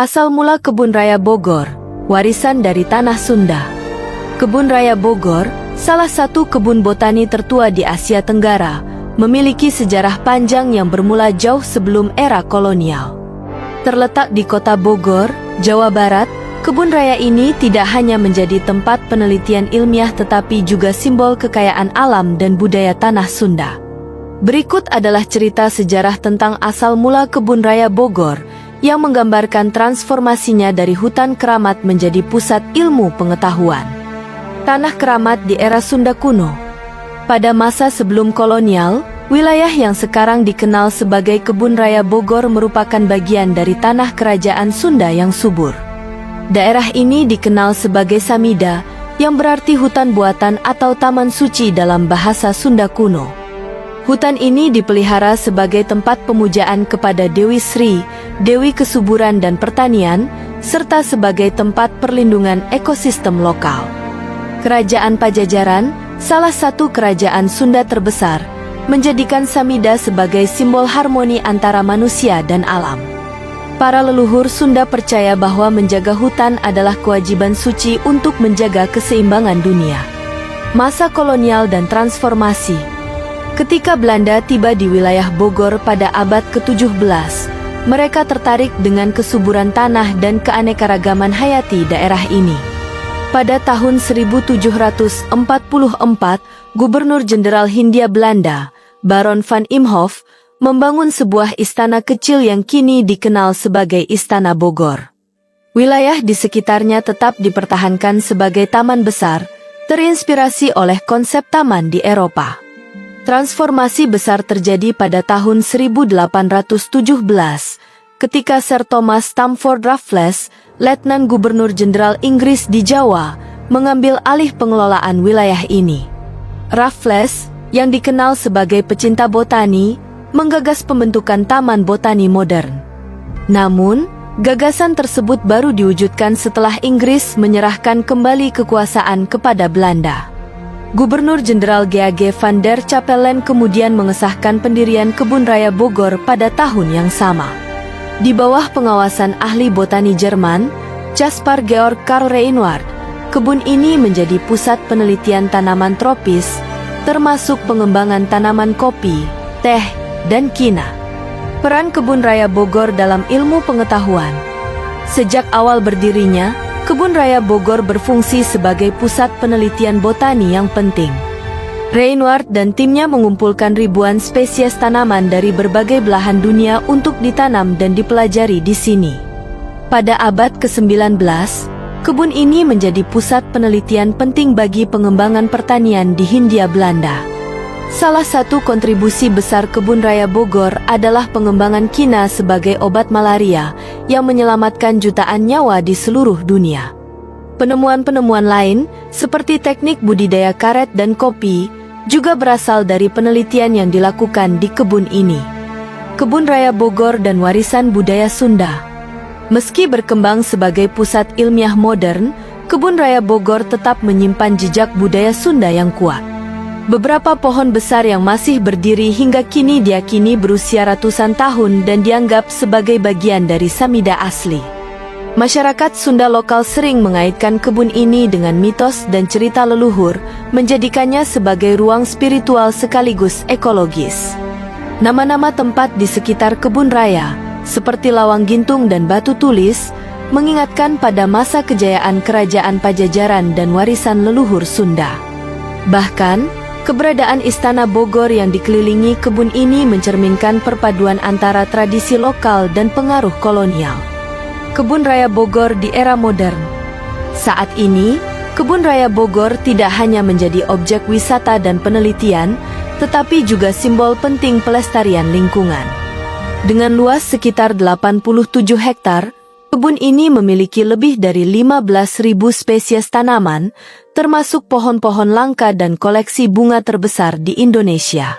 Asal mula Kebun Raya Bogor, warisan dari tanah Sunda. Kebun Raya Bogor, salah satu kebun botani tertua di Asia Tenggara, memiliki sejarah panjang yang bermula jauh sebelum era kolonial. Terletak di kota Bogor, Jawa Barat, kebun raya ini tidak hanya menjadi tempat penelitian ilmiah tetapi juga simbol kekayaan alam dan budaya tanah Sunda. Berikut adalah cerita sejarah tentang asal mula Kebun Raya Bogor yang menggambarkan transformasinya dari hutan keramat menjadi pusat ilmu pengetahuan. Tanah keramat di era Sunda kuno. Pada masa sebelum kolonial, wilayah yang sekarang dikenal sebagai Kebun Raya Bogor merupakan bagian dari tanah kerajaan Sunda yang subur. Daerah ini dikenal sebagai Samida, yang berarti hutan buatan atau taman suci dalam bahasa Sunda kuno. Hutan ini dipelihara sebagai tempat pemujaan kepada Dewi Sri, Dewi Kesuburan dan Pertanian, serta sebagai tempat perlindungan ekosistem lokal. Kerajaan Pajajaran, salah satu kerajaan Sunda terbesar, menjadikan Samida sebagai simbol harmoni antara manusia dan alam. Para leluhur Sunda percaya bahwa menjaga hutan adalah kewajiban suci untuk menjaga keseimbangan dunia. Masa kolonial dan transformasi. Ketika Belanda tiba di wilayah Bogor pada abad ke-17, mereka tertarik dengan kesuburan tanah dan keanekaragaman hayati daerah ini. Pada tahun 1744, Gubernur Jenderal Hindia Belanda, Baron van Imhoff, membangun sebuah istana kecil yang kini dikenal sebagai Istana Bogor. Wilayah di sekitarnya tetap dipertahankan sebagai taman besar, terinspirasi oleh konsep taman di Eropa. Transformasi besar terjadi pada tahun 1817, ketika Sir Thomas Stamford Raffles, Letnan Gubernur Jenderal Inggris di Jawa, mengambil alih pengelolaan wilayah ini. Raffles, yang dikenal sebagai pecinta botani, menggagas pembentukan taman botani modern. Namun, gagasan tersebut baru diwujudkan setelah Inggris menyerahkan kembali kekuasaan kepada Belanda. Gubernur Jenderal G.A.G. van der Capellen kemudian mengesahkan pendirian Kebun Raya Bogor pada tahun yang sama. Di bawah pengawasan ahli botani Jerman, Caspar Georg Karl Reinward, kebun ini menjadi pusat penelitian tanaman tropis, termasuk pengembangan tanaman kopi, teh, dan kina. Peran Kebun Raya Bogor dalam ilmu pengetahuan. Sejak awal berdirinya, Kebun Raya Bogor berfungsi sebagai pusat penelitian botani yang penting. Reinward dan timnya mengumpulkan ribuan spesies tanaman dari berbagai belahan dunia untuk ditanam dan dipelajari di sini. Pada abad ke-19, kebun ini menjadi pusat penelitian penting bagi pengembangan pertanian di Hindia Belanda. Salah satu kontribusi besar Kebun Raya Bogor adalah pengembangan kina sebagai obat malaria yang menyelamatkan jutaan nyawa di seluruh dunia. Penemuan-penemuan lain, seperti teknik budidaya karet dan kopi, juga berasal dari penelitian yang dilakukan di kebun ini. Kebun Raya Bogor dan warisan budaya Sunda. Meski berkembang sebagai pusat ilmiah modern, Kebun Raya Bogor tetap menyimpan jejak budaya Sunda yang kuat. Beberapa pohon besar yang masih berdiri hingga kini diyakini berusia ratusan tahun dan dianggap sebagai bagian dari Samida asli. Masyarakat Sunda lokal sering mengaitkan kebun ini dengan mitos dan cerita leluhur, menjadikannya sebagai ruang spiritual sekaligus ekologis. Nama-nama tempat di sekitar kebun raya, seperti Lawang Gintung dan Batu Tulis, mengingatkan pada masa kejayaan Kerajaan Pajajaran dan warisan leluhur Sunda. Bahkan, keberadaan Istana Bogor yang dikelilingi kebun ini mencerminkan perpaduan antara tradisi lokal dan pengaruh kolonial. Kebun Raya Bogor di era modern. Saat ini, Kebun Raya Bogor tidak hanya menjadi objek wisata dan penelitian, tetapi juga simbol penting pelestarian lingkungan. Dengan luas sekitar 87 hektar, kebun ini memiliki lebih dari 15.000 spesies tanaman, termasuk pohon-pohon langka dan koleksi bunga terbesar di Indonesia.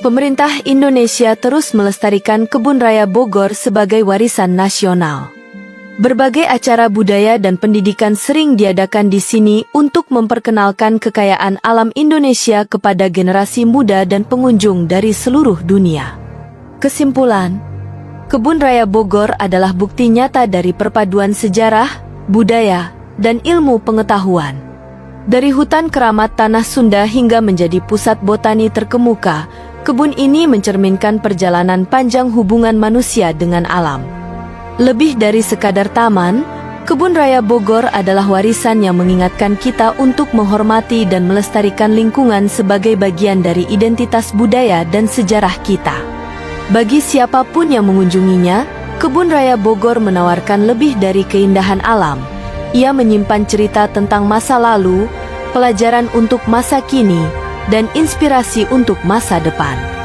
Pemerintah Indonesia terus melestarikan Kebun Raya Bogor sebagai warisan nasional. Berbagai acara budaya dan pendidikan sering diadakan di sini untuk memperkenalkan kekayaan alam Indonesia kepada generasi muda dan pengunjung dari seluruh dunia. Kesimpulan, Kebun Raya Bogor adalah bukti nyata dari perpaduan sejarah, budaya, dan ilmu pengetahuan. Dari hutan keramat Tanah Sunda hingga menjadi pusat botani terkemuka, kebun ini mencerminkan perjalanan panjang hubungan manusia dengan alam. Lebih dari sekadar taman, Kebun Raya Bogor adalah warisan yang mengingatkan kita untuk menghormati dan melestarikan lingkungan sebagai bagian dari identitas budaya dan sejarah kita. Bagi siapapun yang mengunjunginya, Kebun Raya Bogor menawarkan lebih dari keindahan alam. Ia menyimpan cerita tentang masa lalu, pelajaran untuk masa kini, dan inspirasi untuk masa depan.